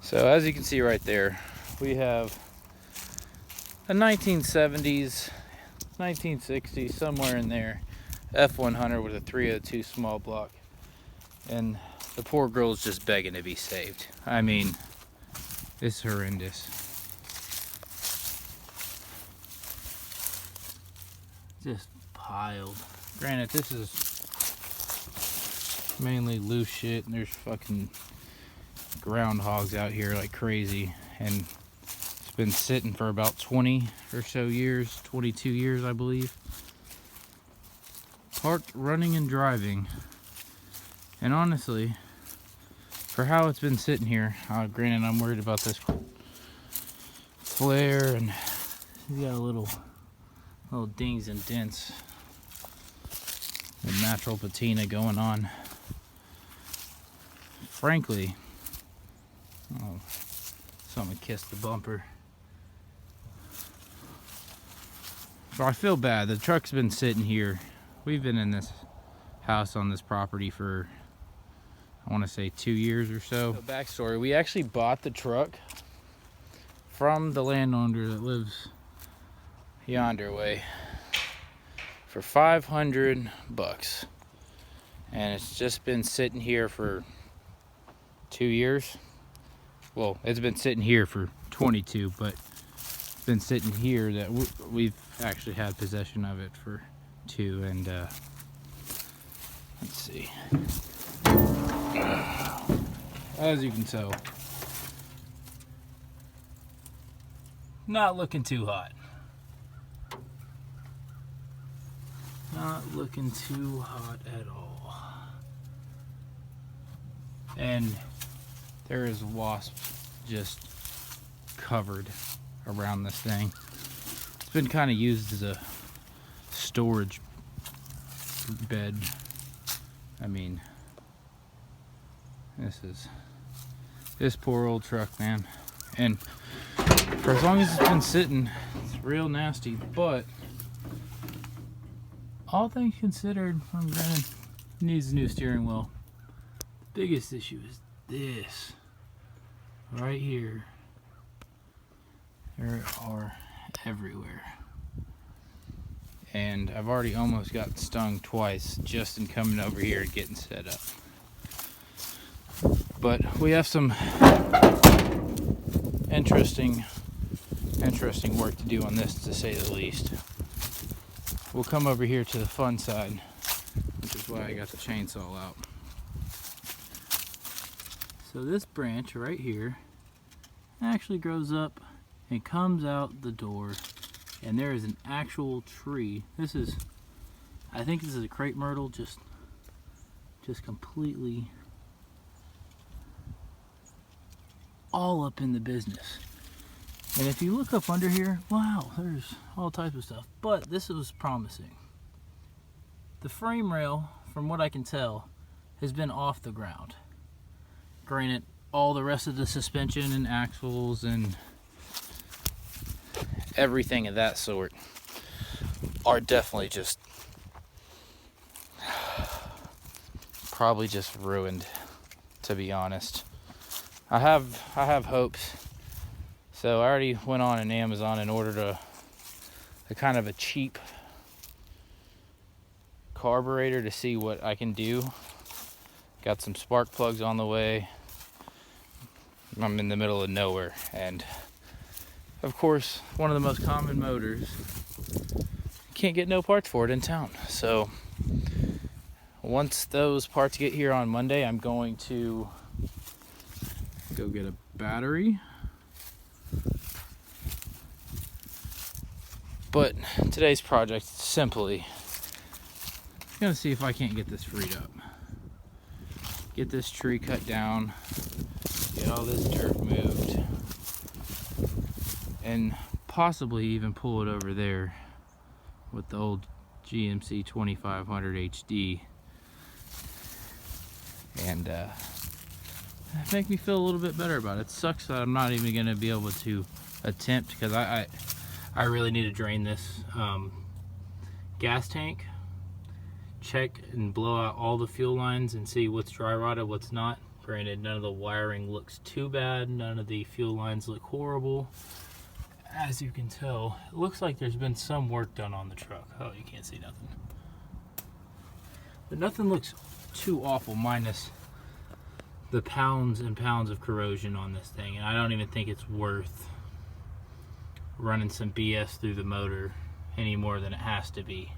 So as you can see right there, we have a 1970s, 1960s, somewhere in there, f-100 with a 302 small block. And the poor girl's just begging to be saved. I mean, it's horrendous. Just piled. Granted, this is mainly loose shit, and there's fucking groundhogs out here like crazy, and it's been sitting for about 20 or so years, 22 years I believe, parked running and driving. And honestly, for how it's been sitting here, granted I'm worried about this flare, and you got little dings and dents with natural patina going on. Frankly, oh, something kissed the bumper. So I feel bad. The truck's been sitting here. We've been in this house on this property for, I want to say, 2 years or so. So backstory, we actually bought the truck from the landowner that lives yonder way for $500, and it's just been sitting here for 2 years. Well, it's been sitting here for 22, but it's been sitting here that we've actually had possession of it for 2. And let's see, as you can tell, not looking too hot. Not looking too hot at all. And there is wasps just covered around this thing. It's been kind of used as a storage bed. I mean, this poor old truck, man. And for as long as it's been sitting, it's real nasty. But all things considered, granted, it needs a new steering wheel. The biggest issue is this right here. There are everywhere, and I've already almost gotten stung twice just in coming over here and getting set up. But we have some interesting work to do on this, to say the least. We'll come over here to the fun side, which is why I got the chainsaw out. So this branch right here actually grows up and comes out the door, and there is an actual tree. This is, I think this is a crepe myrtle, just completely all up in the business. And if you look up under here, wow, there's all types of stuff. But this was promising. The frame rail, from what I can tell, has been off the ground. Granted, all the rest of the suspension and axles and everything of that sort are definitely just probably just ruined, to be honest. I have hopes. So I already went on Amazon and ordered a kind of a cheap carburetor to see what I can do. Got some spark plugs on the way. I'm in the middle of nowhere, and of course, one of the most common motors, can't get no parts for it in town. So once those parts get here on Monday, I'm going to go get a battery. But today's project is simply gonna see if I can't get this freed up. Get this tree cut down, get all this dirt moved, and possibly even pull it over there with the old GMC 2500 HD, and make me feel a little bit better about it. It sucks that I'm not even gonna be able to attempt, because I really need to drain this gas tank, check and blow out all the fuel lines and see what's dry rotted, what's not. Granted, none of the wiring looks too bad. None of the fuel lines look horrible. As you can tell, it looks like there's been some work done on the truck. Oh, you can't see nothing. But nothing looks too awful, minus the pounds and pounds of corrosion on this thing. And I don't even think it's worth running some BS through the motor any more than it has to be.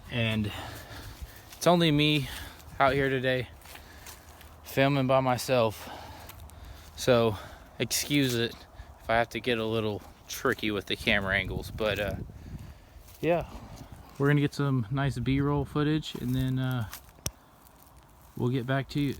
And it's only me out here today filming by myself, so excuse it if I have to get a little tricky with the camera angles. But yeah, we're gonna get some nice B-roll footage, and then we'll get back to you.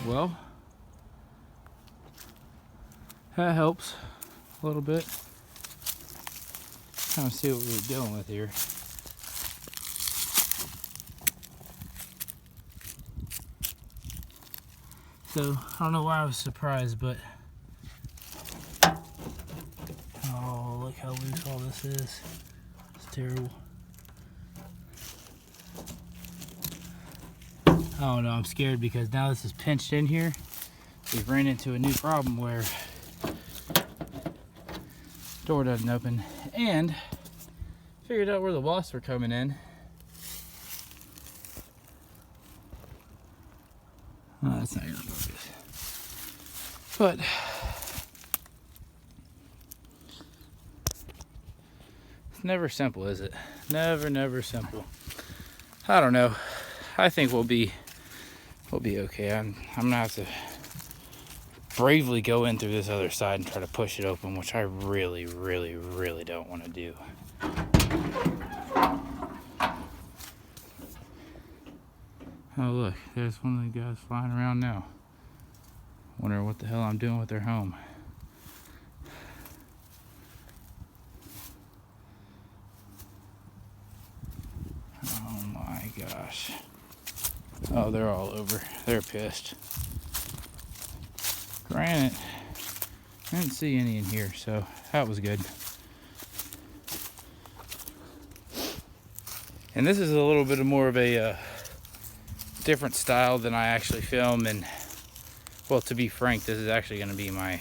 Well, that helps a little bit. Kind of see what we're dealing with here. So, I don't know why I was surprised, but oh, look how loose all this is. It's terrible. Oh no, I'm scared because now this is pinched in here. We've ran into a new problem where door doesn't open, and figured out where the wasps were coming in. Oh, that's not gonna focus. But it's never simple, is it? Never simple. I don't know. I think we'll be okay. I'm gonna have to bravely go in through this other side and try to push it open, which I really don't want to do. Oh look, there's one of the guys flying around now. Wondering what the hell I'm doing with their home. Oh my gosh. Oh, they're all over. They're pissed. Granted, I didn't see any in here, so that was good. And this is a little bit more of a different style than I actually film. And well, to be frank, this is actually going to be my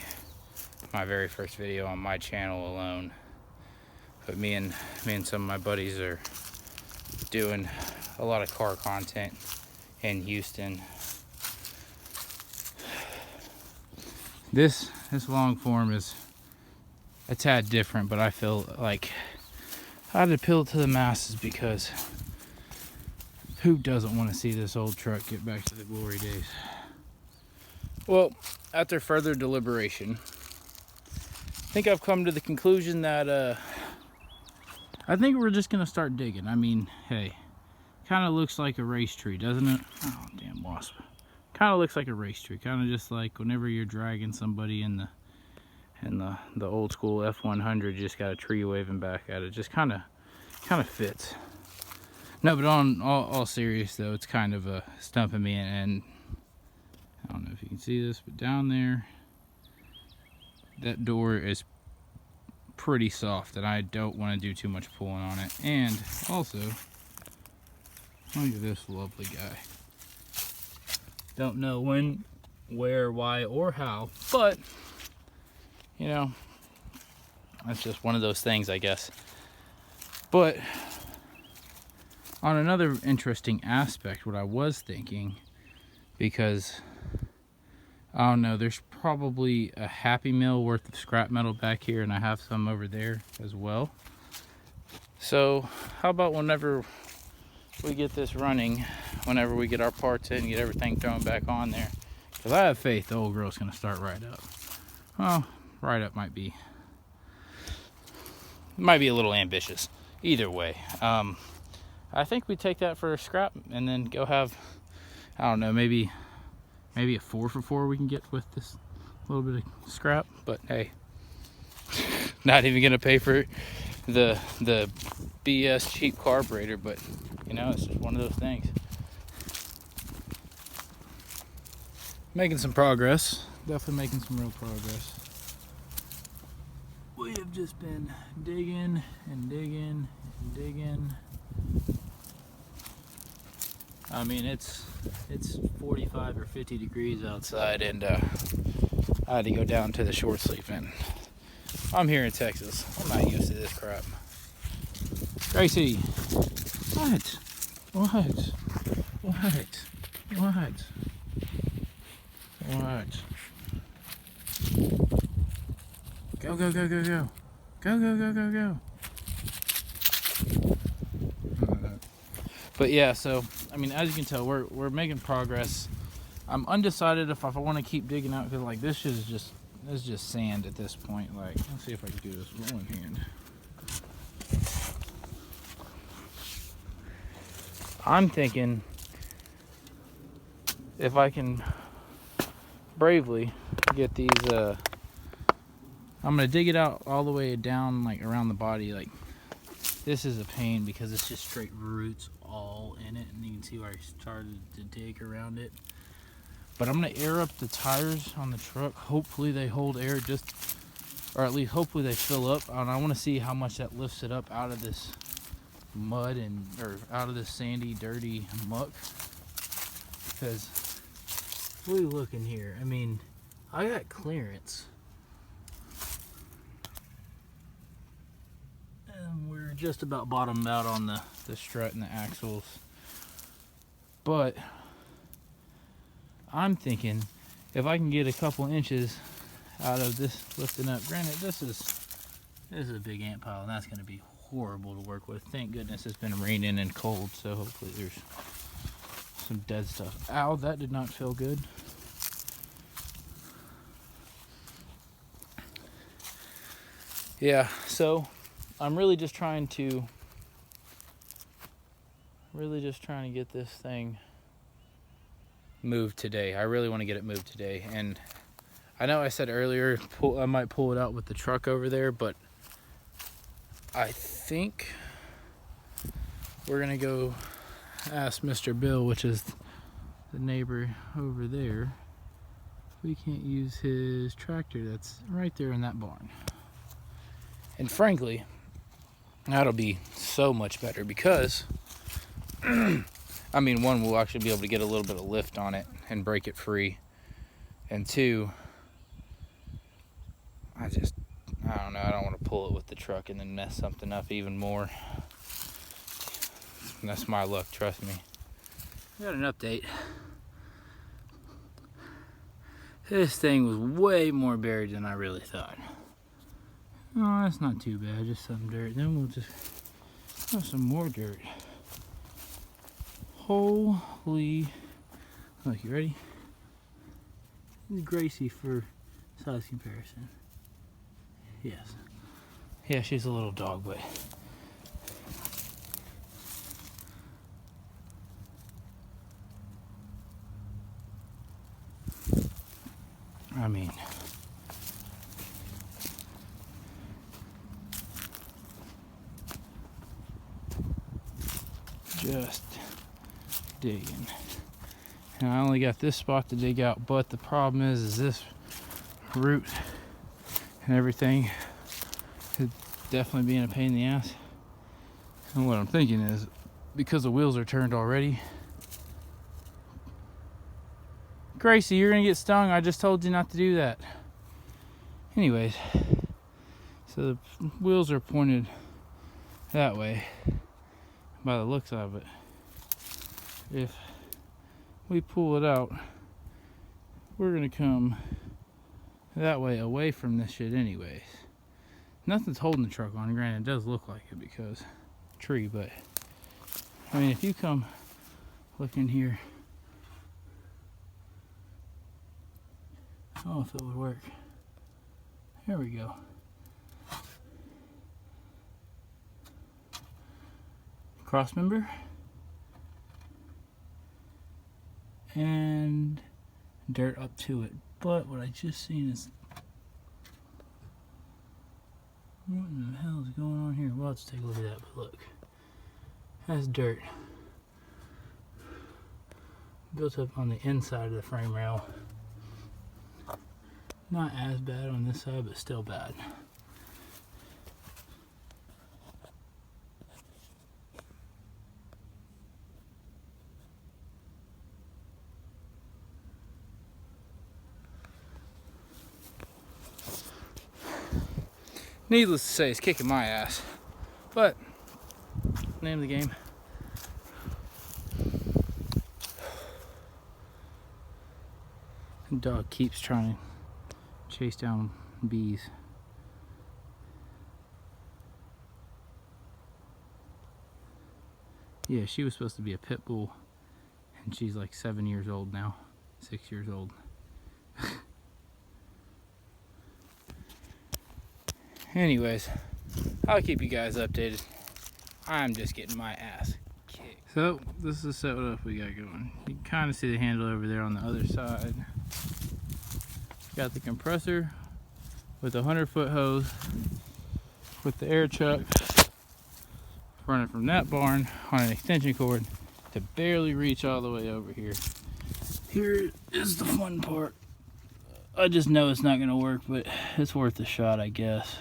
very first video on my channel alone. But me and some of my buddies are doing a lot of car content in Houston. This long form is a tad different, but I feel like I had to appeal to the masses because who doesn't want to see this old truck get back to the glory days? Well, after further deliberation, I think I've come to the conclusion that I think we're just gonna start digging. I mean, hey, kind of looks like a race tree, doesn't it? Oh, damn wasp. Kind of looks like a race tree. Kind of just like whenever you're dragging somebody in the old school f-100, you just got a tree waving back at it. Just kind of fits. No, but on all serious though, it's kind of stumping me, and I don't know if you can see this, but down there, that door is pretty soft, and I don't want to do too much pulling on it. And also, look at this lovely guy. Don't know when, where, why, or how, but you know, that's just one of those things, I guess. But on another interesting aspect, what I was thinking, because I don't know, there's probably a Happy Meal worth of scrap metal back here, and I have some over there as well. So how about whenever we get this running, whenever we get our parts in, get everything thrown back on there, because I have faith the old girl's gonna start right up. Well, right up might be a little ambitious, either way, I think we take that for a scrap and then go have, I don't know, maybe a 4x4 we can get with this little bit of scrap. But hey, not even gonna pay for the BS cheap carburetor, but you know, it's just one of those things. Making some progress, definitely making some real progress. We have just been digging and digging and digging. I mean, it's 45 or 50 degrees outside, and I had to go down to the short sleeve, and I'm here in Texas. I'm not used to this crap. Gracie, what? Go. But yeah, so I mean, as you can tell, we're making progress. I'm undecided if I want to keep digging out, because like this is just sand at this point. Like, let's see if I can do this with one hand. I'm thinking if I can bravely get these, I'm gonna dig it out all the way down, like around the body. Like, this is a pain because it's just straight roots all in it, and you can see where I started to dig around it. But I'm gonna air up the tires on the truck. Hopefully they hold air, or at least hopefully they fill up. And I want to see how much that lifts it up out of this mud or out of this sandy, dirty muck. Because what are you looking here? I mean, I got clearance. And we're just about bottomed out on the strut and the axles. But I'm thinking if I can get a couple inches out of this lifting up, granted this is a big ant pile, and that's going to be horrible to work with. Thank goodness it's been raining and cold, so hopefully there's some dead stuff. Ow, that did not feel good. Yeah, so I'm really just trying to get this thing moved today. I really want to get it moved today. And I know I said earlier I might pull it out with the truck over there, but I think we're gonna go ask Mr. Bill, which is the neighbor over there, if we can't use his tractor that's right there in that barn. And frankly, that'll be so much better because I mean, one, we'll actually be able to get a little bit of lift on it and break it free. And two, I don't know, I don't want to pull it with the truck and then mess something up even more. And that's my luck, trust me. We got an update. This thing was way more buried than I really thought. Oh, that's not too bad, just some dirt. Then we'll just have some more dirt. Holy, look, you ready? This is Gracie for size comparison. Yes. Yeah, she's a little dog, but I mean, just digging. And I only got this spot to dig out, but the problem is this root and everything is definitely being a pain in the ass. And what I'm thinking is, because the wheels are turned already, Gracie, you're gonna get stung. I just told you not to do that. Anyways, so the wheels are pointed that way by the looks of it. If we pull it out, we're gonna come that way away from this shit anyways. Nothing's holding the truck on. Granted, it does look like it because tree, but I mean, if you come look in here, I don't know if it would work. There we go. cross member and dirt up to it. But what I just seen is, what in the hell is going on here? Well, let's take a look at that. But look, that's dirt built up on the inside of the frame rail. Not as bad on this side, but still bad. Needless to say, it's kicking my ass, but name of the game. The dog keeps trying to chase down bees. Yeah, she was supposed to be a pit bull, and she's like 7 years old now, 6 years old. Anyways, I'll keep you guys updated. I'm just getting my ass kicked. So, this is the setup we got going. You can kind of see the handle over there on the other side. Got the compressor with a 100-foot hose with the air chuck running from that barn on an extension cord to barely reach all the way over here. Here is the fun part. I just know it's not going to work, but it's worth a shot, I guess.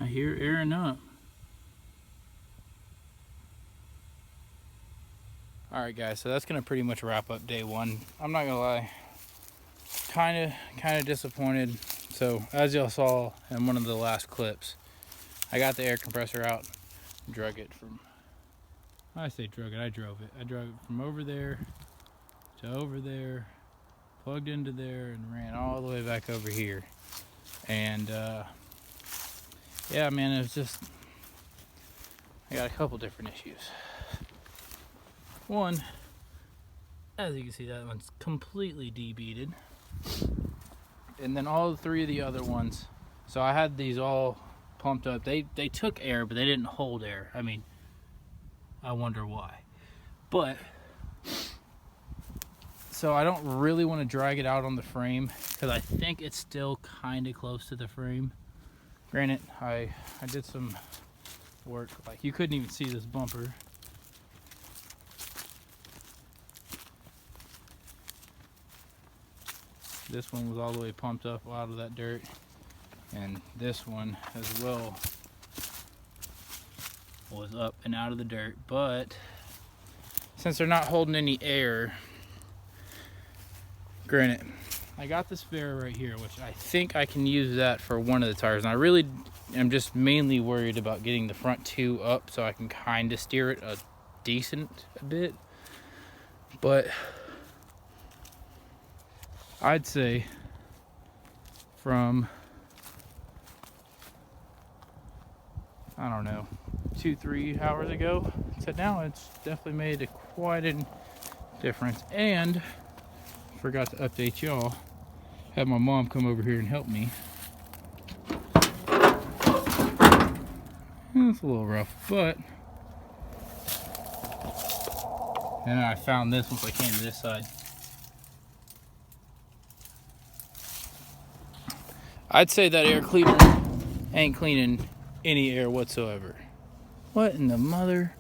I hear airing up. Alright guys, so that's going to pretty much wrap up day one. I'm not going to lie, kind of disappointed. So as y'all saw in one of the last clips, I got the air compressor out, drug it from, I say drug it, I drove it. I drove it from over there to over there, plugged into there, and ran all the way back over here. And yeah, man, it was just, I got a couple different issues. One, as you can see, that one's completely debeaded. And then all three of the other ones, so I had these all pumped up. They took air, but they didn't hold air. I mean, I wonder why. But, so I don't really want to drag it out on the frame, because I think it's still kind of close to the frame. Granted, I did some work, like you couldn't even see this bumper. This one was all the way pumped up out of that dirt, and this one as well was up and out of the dirt. But since they're not holding any air, granted, I got this spare right here, which I think I can use that for one of the tires. And I really am just mainly worried about getting the front two up so I can kind of steer it a bit. But I'd say from, I don't know, 2-3 hours ago to now, it's definitely made quite a difference. And forgot to update y'all, had my mom come over here and help me. It's a little rough, but then I found this once I came to this side. I'd say that air cleaner ain't cleaning any air whatsoever. What in the mother?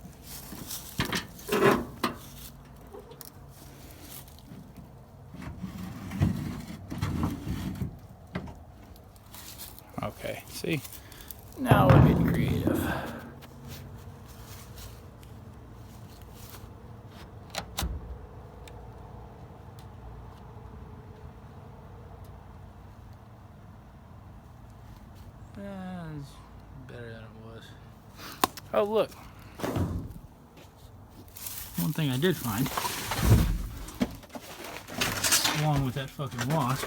Okay, see? Now we're getting creative. That's better than it was. Oh, look. One thing I did find, along with that fucking wasp,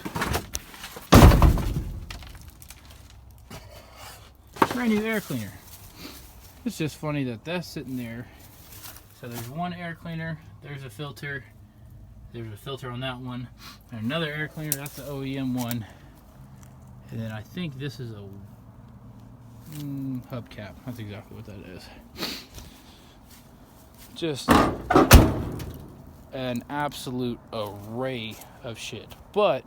brand new air cleaner. It's just funny that that's sitting there. So there's one air cleaner, there's a filter on that one, and another air cleaner, that's the OEM one. And then I think this is a hubcap. That's exactly what that is. Just an absolute array of shit. But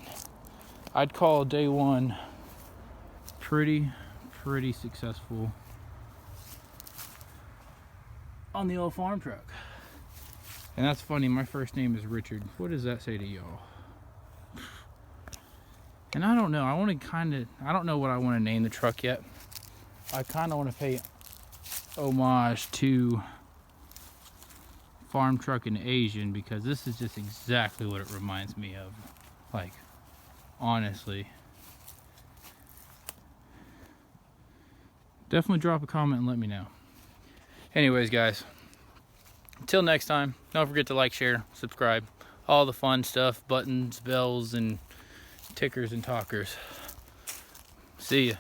I'd call day one pretty successful on the old farm truck. And that's funny, my first name is Richard. What does that say to y'all? And I don't know, I don't know what I want to name the truck yet. I kind of want to pay homage to farm truck in Asian, because this is just exactly what it reminds me of. Like, honestly. Definitely drop a comment and let me know. Anyways, guys, until next time, don't forget to like, share, subscribe, all the fun stuff, buttons, bells, and tickers and talkers. See ya.